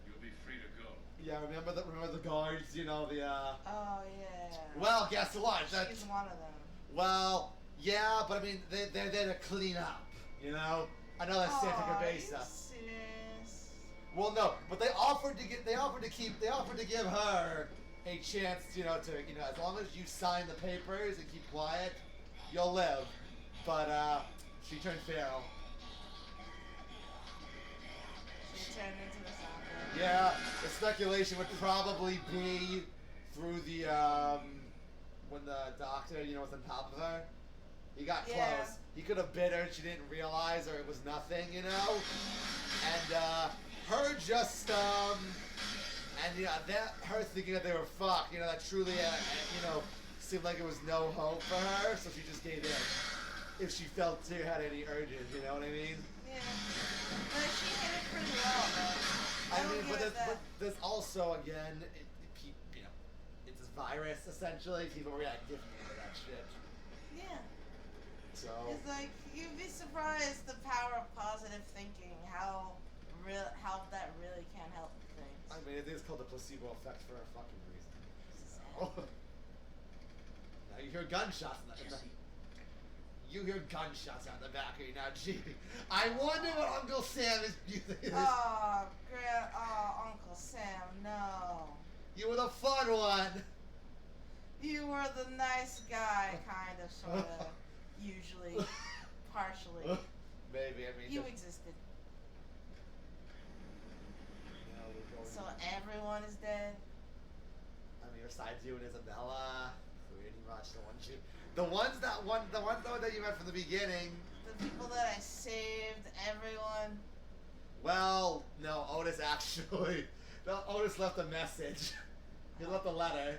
F: you'll be free to go.
A: Yeah, remember the guards, you know, the
B: Oh yeah.
A: well, guess what?
B: She's one of them.
A: Well, yeah, but I mean, they're there to clean up, you know? Another Santa
B: Aw,
A: Cabeza.
B: you serious?
A: Well, no, but they offered to give her a chance, you know, as long as you sign the papers and keep quiet, you'll live. But she turned feral.
B: She turned into the zombie.
A: Yeah, the speculation would probably be through the when the doctor, you know, was on top of her. He got
B: Yeah.
A: close. He could have bit her and she didn't realize, or it was nothing, you know. And her just and yeah, that her thinking that they were fucked, you know, that truly, you know, seemed like it was no hope for her, so she just gave in. If she felt she had any urges, you know what I mean?
B: Yeah. But she hit it pretty well, though.
A: I
B: will
A: mean,
B: give it that.
A: but there's also again, you know, it's a virus essentially. People react differently to that shit.
B: Yeah.
A: So
B: It's like you'd be surprised the power of positive thinking, how that really can help things.
A: I mean, it is called the placebo effect for a fucking reason. So now you hear gunshots in the
C: Jesse,
A: you hear gunshots out the back of you now. Gee, I wonder what Uncle Sam is using.
B: Oh, Uncle Sam, no.
A: You were the fun one.
B: You were the nice guy, kind of, sort of, usually, partially.
A: Maybe I mean.
B: You existed. So everyone is dead.
A: I mean, besides you and Isabella, pretty much the ones that you met from the beginning.
B: The people that I saved, everyone.
A: Well, no, Otis actually. No, Otis left a message. He left a letter.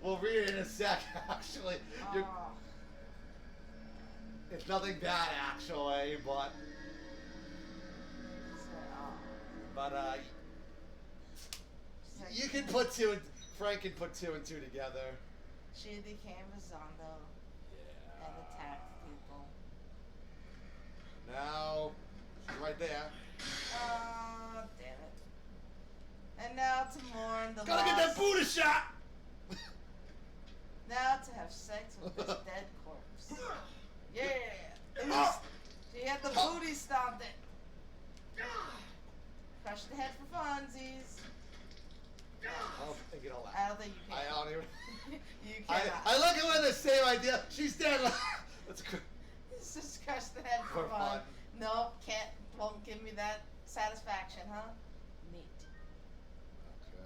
A: We'll read it in a sec, actually.
B: Oh.
A: It's nothing bad, actually, but. But,
B: She's like,
A: you can put two and. Frank can put two and two together.
B: She became a zondo and attacked people.
A: Now, she's right there.
B: Oh, damn it. And now to mourn the
A: Gotta get that
B: loss.
A: Buddha shot!
B: Now to have sex with this dead corpse. Yeah.
A: Oh.
B: She had the booty stomped it. Crush the head for funsies.
A: I'll get all
B: I
A: that.
B: don't think you can.
A: I don't even.
B: You
A: I
B: cannot.
A: look at the same idea. She's dead. Let's go.
B: It's just crush the head for
A: For
B: fun.
A: fun.
B: No, can't. Won't give me that satisfaction, huh? Neat.
A: Okay.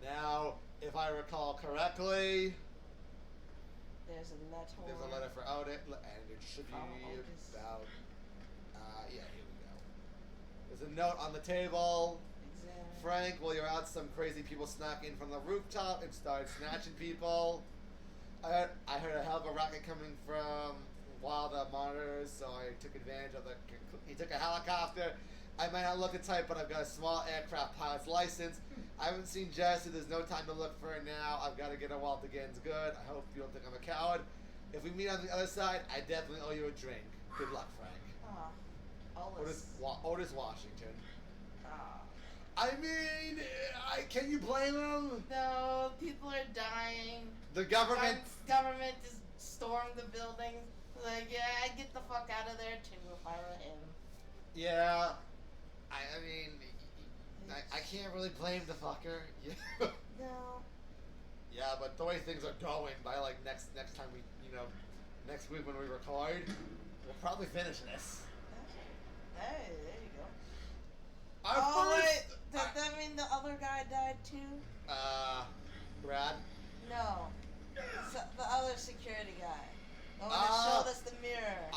A: Now, if I recall correctly,
B: There's a letter.
A: there's a letter for Otis, and it should be
B: Oh, Otis.
A: about. Yeah, here we go. There's a note on the table.
B: Examine.
A: Frank, while you're out, some crazy people snuck in from the rooftop and started snatching people. I heard a hell of a racket coming from while the monitors, so I took advantage of the. He took a helicopter. I might not look the type, but I've got a small aircraft pilot's license. I haven't seen Jesse. There's no time to look for her now. I've got to get her while the game's good. I hope you don't think I'm a coward. If we meet on the other side, I definitely owe you a drink. Good luck, Frank. Otis Washington.
B: Ah.
A: I mean, can you blame him?
B: No, people are dying.
A: The government.
B: Government just stormed the building. Like, yeah, I'd get the fuck out of there too if I were him.
A: Yeah. I mean, I can't really blame the fucker. Yeah.
B: No.
A: Yeah, but the way things are going, by like next time we, next week when we record, we'll probably finish this.
B: Hey, there you go.
A: Our
B: Oh,
A: first,
B: wait. Does that mean the other guy died too?
A: Brad.
B: No. The other security guy. The one that
A: Ah.
B: showed us the mirror.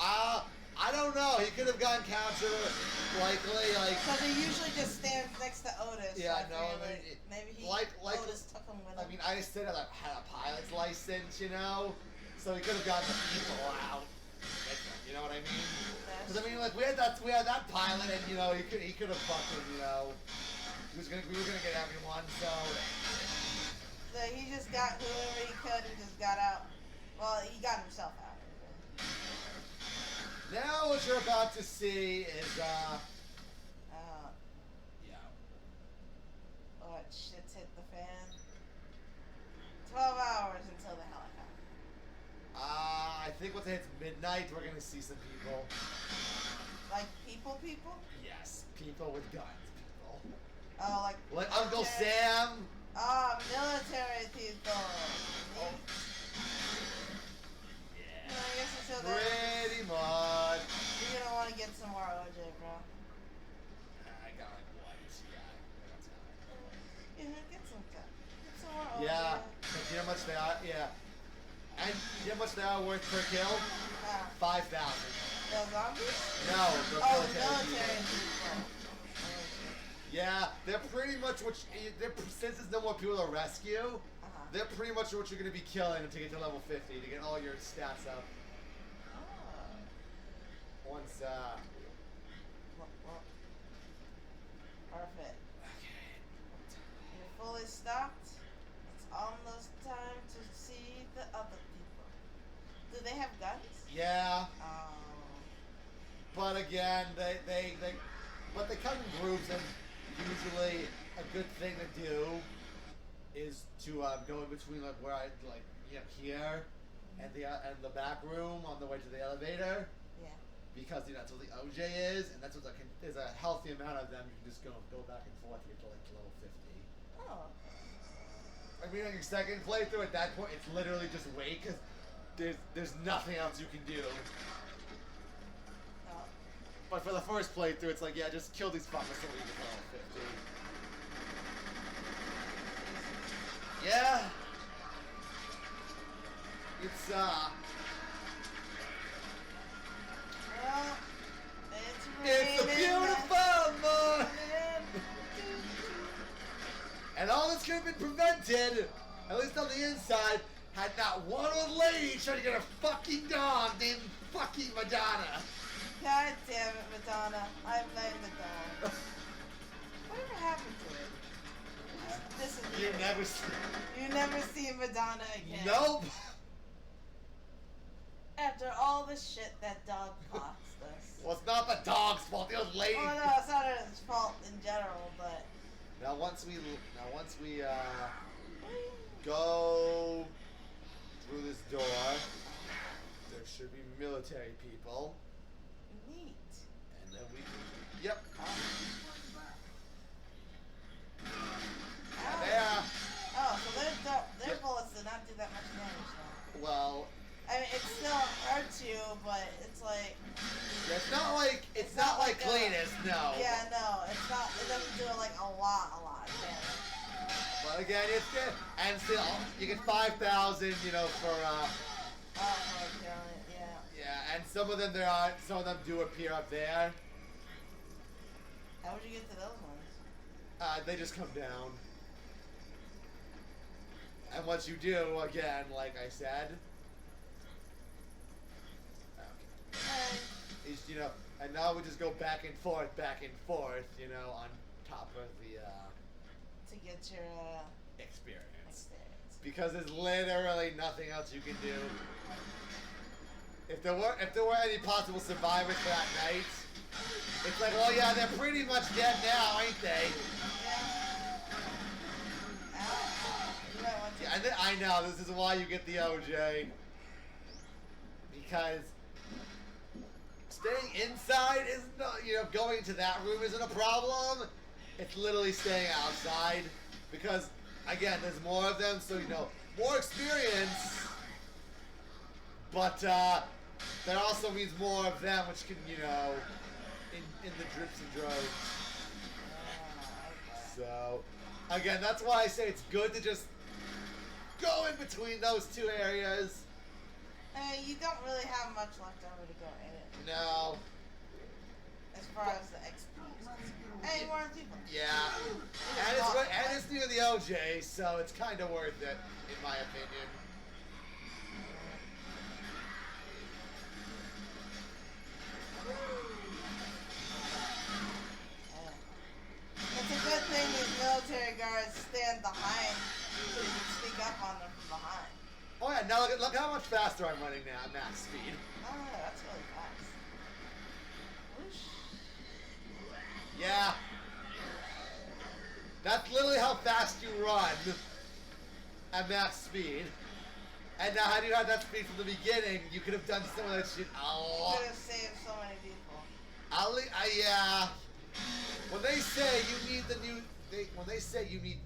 A: I don't know. He could have gone counter, likely, like.
B: Because he usually just stands next to Otis.
A: Yeah,
B: I
A: no,
B: feel
A: I mean,
B: like maybe he
A: like-
B: Otis took him with him.
A: I mean, I said I had a pilot's license, so he could have gotten the people out. You know what I mean? Because I mean, like we had that pilot, and he could have fucking we were gonna get everyone, so.
B: So he just got whoever he could and just got out. Well, he got himself out.
A: Now what you're about to see is yeah.
B: What shit's hit the fan? 12 hours until the helicopter.
A: I think once it hits midnight, we're gonna see some people.
B: Like people?
A: Yes, people with guns. People.
B: Oh,
A: Like Uncle
B: military-
A: Sam.
B: Oh, military people.
A: Oh.
B: Yeah, I guess until then,
A: Pretty much.
B: you're gonna want to get some more OJ, bro.
A: I got like one.
B: Yeah, get some cut. Get some more OJ.
A: Yeah. Do you know how much they are? Yeah. And do you know how much they are worth per kill? 5,000.
B: The zombies?
A: No, the
B: Oh, the
A: military
B: military
A: people.
B: people.
A: Yeah, they're pretty much since there's no more people to rescue, they're pretty much what you're going to be killing to get to level 50, to get all your stats up. Once,
B: Perfect. You're fully stocked. It's almost time to see the other people. Do they have guns?
A: yeah,
B: Oh.
A: but again, they come in groups, and usually a good thing to do is to go in between like where here and the back room on the way to the elevator.
B: Yeah.
A: Because that's what the OJ is, and that's what there's a healthy amount of them. You can just go back and forth to get to like level 50.
B: Oh.
A: I mean, on your second playthrough, at that point, it's literally just wait, because there's nothing else you can do.
B: Oh.
A: But for the first playthrough, it's like, yeah, just kill these fuckers so we can get to level 50. Yeah. It's
B: Oh, it's
A: It's a
B: raining.
A: beautiful morning. And all this could have been prevented, at least on the inside, had not one old lady trying to get a fucking dog named fucking Madonna.
B: God damn it, Madonna. I blame Madonna. Whatever happened to it? This is
A: You
B: weird.
A: never see.
B: You never see Madonna again.
A: Nope.
B: After all the shit that dog cost us.
A: Well, it's not the dog's fault. The old lady.
B: Oh no, it's not his fault in general, but
A: Now once we go through this door, there should be military people,
B: neat.
A: and then we. Yep.
B: Oh.
A: There.
B: Oh, so their
A: Yep.
B: bullets did not do that much damage though.
A: Well,
B: I mean, it still hurts you, but it's like,
A: it's not like
B: It's not like a-
A: cleanest, no.
B: yeah, no, it's not. It doesn't do like a lot of damage.
A: But again, it's good. And still, you get 5,000, you know, for
B: Oh, for killing it, yeah.
A: yeah. And some of them some of them do appear up there.
B: How would you get to those ones?
A: They just come down. And once you do, again, like I said,
B: Hey,
A: is and now we just go back and forth, you know, on top of the
B: to get your
A: experience.
B: experience.
A: Because there's literally nothing else you can do. If there were any possible survivors for that night, it's like, well, yeah, they're pretty much dead now, ain't they?
B: Yeah. Ow. You might want to.
A: Yeah, I know, this is why you get the OJ. Because staying inside is not, going into that room isn't a problem. It's literally staying outside. Because, again, there's more of them, so, more experience. But, that also means more of them, which can, in the drips and droves. So, again, that's why I say it's good to just go in between those two areas.
B: You don't really have much left over to go in it,
A: No.
B: as far as the XP is concerned. Hey, more people.
A: Yeah. And it's near the OJ, so it's kind of worth it, in my opinion.
B: It's a good thing these military guards stand behind so you can sneak up on them from behind.
A: Oh yeah, now look how much faster I'm running now at max speed.
B: Oh, that's really fast. Whoosh.
A: Yeah. That's literally how fast you run at max speed. And now had you had that speed from the beginning, you could have done some of that shit a
B: You
A: lot.
B: could have saved so many people.
A: Yeah. When they say you need the new, when they say you need,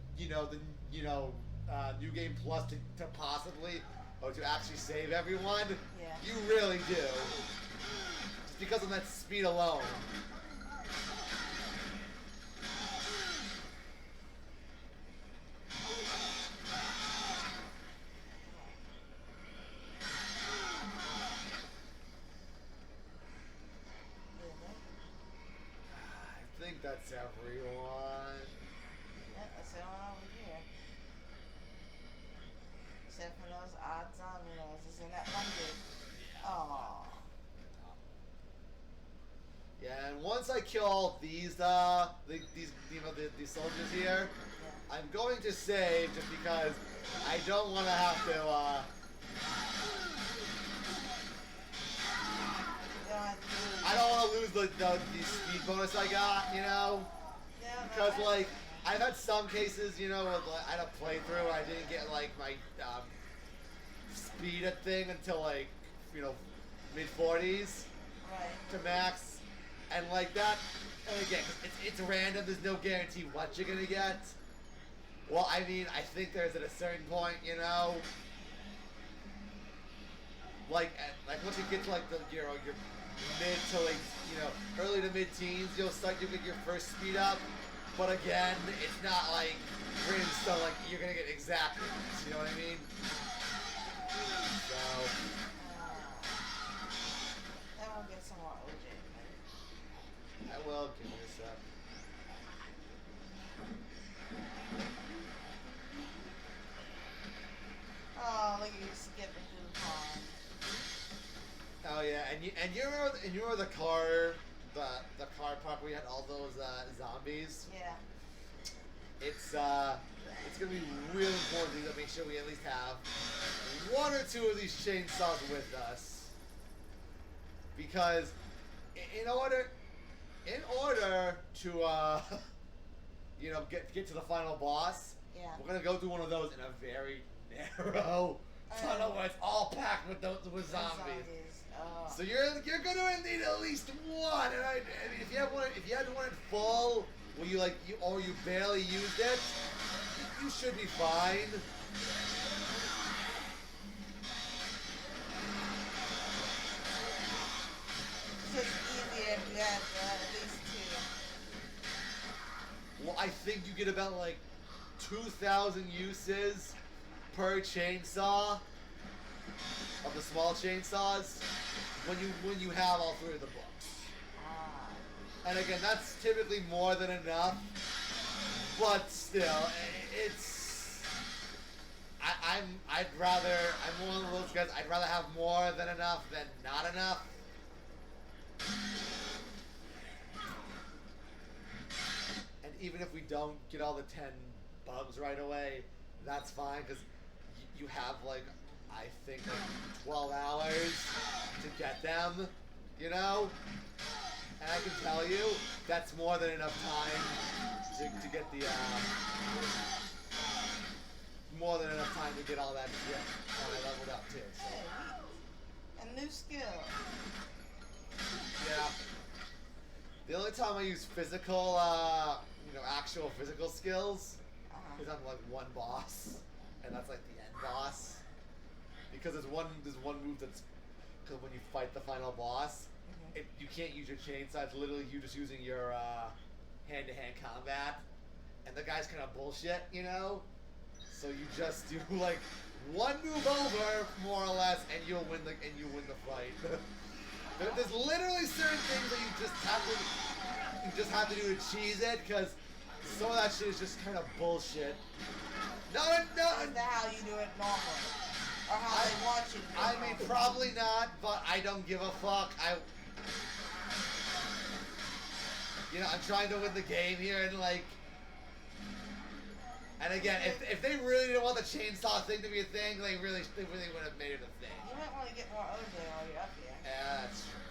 A: New Game Plus to possibly, or to actually save everyone,
B: Yeah.
A: you really do. Just because of that speed alone. I think that's everyone.
B: Yeah, that's the one over here. Except for those odd zombie noses and that one dude. Oh.
A: Yeah, and once I kill all these soldiers here,
B: Yeah.
A: I'm going to save just because I don't want to have to.
B: You don't have to do
A: I don't want to lose the speed bonus I got,
B: Yeah, no,
A: because
B: I-
A: like I've had some cases, where like, I had a playthrough and I didn't get like my speed thing until like mid 40s
B: Right.
A: to max, and like that. And again, 'cause it's random. There's no guarantee what you're gonna get. Well, I mean, I think there's at a certain point, like once you get to like your mid to like early to mid teens, you'll get your first speed up. But again, it's not like written in stone, like you're gonna get exactly. You know what I mean? So
B: Then we'll get some more OJ.
A: and you remember the car park where you had all those zombies.
B: Yeah.
A: It's gonna be really important to make sure we at least have one or two of these chainsaws with us, because in order to you know, get to the final boss,
B: Yeah.
A: we're gonna go through one of those in a very narrow tunnel where it's all packed with zombies.
B: Oh.
A: So you're gonna need at least one, and I mean, if you had one in full, where you barely used it, you should be fine.
B: It's just easier if you had at least two.
A: Well, I think you get about like 2,000 uses per chainsaw of the small chainsaws when you have all three of the books.
B: Ah.
A: And again, that's typically more than enough, but still, it's. I'm one of those guys. I'd rather have more than enough than not enough. And even if we don't get all the 10 bugs right away, that's fine, because you have like, I think like 12 hours to get them, you know? And I can tell you, that's more than enough time to get the, more than enough time to get all that leveled up too. So.
B: Hey, a new skill.
A: Yeah. The only time I use physical, actual physical skills is on like one boss, and that's like the end boss. Because there's one move that's, because when you fight the final boss, you can't use your chainsaw. It's literally you just using your hand-to-hand combat, and the guy's kind of bullshit, you know. So you just do like one move over, more or less, and you'll win the fight. There's literally certain things that you just have to do to cheese it, because some of that shit is just kind of bullshit. No.
B: Is that how you do it normally? Or how they want you to do it
A: I mean,
B: normally?
A: probably not, but I don't give a fuck. I'm trying to win the game here, and like, and again, if they really didn't want the chainsaw thing to be a thing, they really would have made it a thing.
B: You might want to get more OJ while you're up here.
A: Yeah, that's true.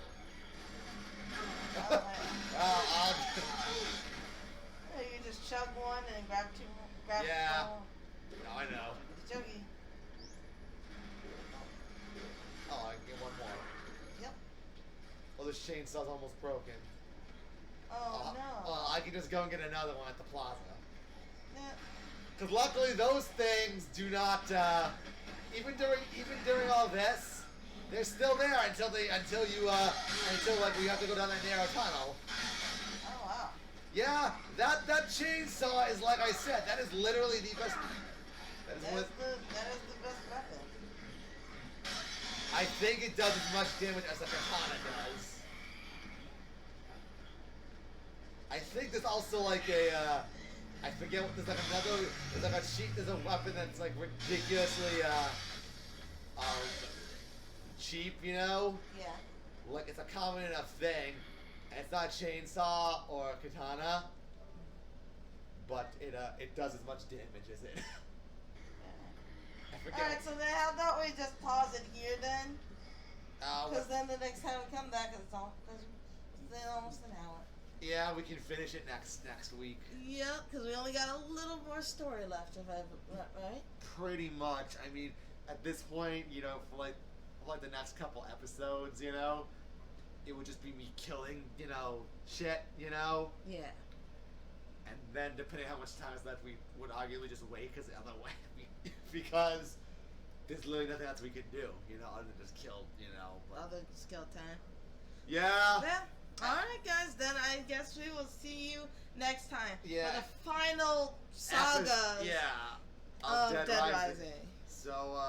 B: Well, you can just chug one and grab two more.
A: Yeah.
B: More.
A: No, I know.
B: The chuggy.
A: Oh, I can get one more.
B: Yep.
A: Oh, this chainsaw's almost broken.
B: Oh no.
A: Well, I can just go and get another one at the plaza.
B: Yeah.
A: Because luckily those things do not, even during all this, they're still there until like we have to go down that narrow tunnel.
B: Oh wow.
A: Yeah, that chainsaw is, like I said, that is literally the best. That is
B: the best weapon.
A: I think it does as much damage as a katana does. I think there's also like a, I forget what, there's a weapon that's like ridiculously, cheap, you know?
B: Yeah.
A: Like, it's a common enough thing, and it's not a chainsaw or a katana, but it does as much damage as it. I forget.
B: Alright, so then how about we just pause it here then? Because
A: What-
B: then the next time we come back, it's almost an hour.
A: yeah, we can finish it next week.
B: Yep, because we only got a little more story left, right?
A: Pretty much. I mean, at this point, for like the next couple episodes, it would just be me killing, shit,
B: Yeah.
A: and then depending how much time is left, we would arguably just wait, because there's literally nothing else we could do, other than just kill, but
B: Other skill time.
A: yeah.
B: Yeah. Alright, guys, then I guess we will see you next time.
A: Yeah.
B: For the final saga
A: of
B: of Dead Rising.
A: So,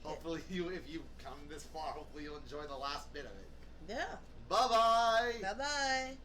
A: hopefully if you come this far, hopefully you'll enjoy the last bit of it.
B: Yeah.
A: Bye-bye!
B: Bye-bye.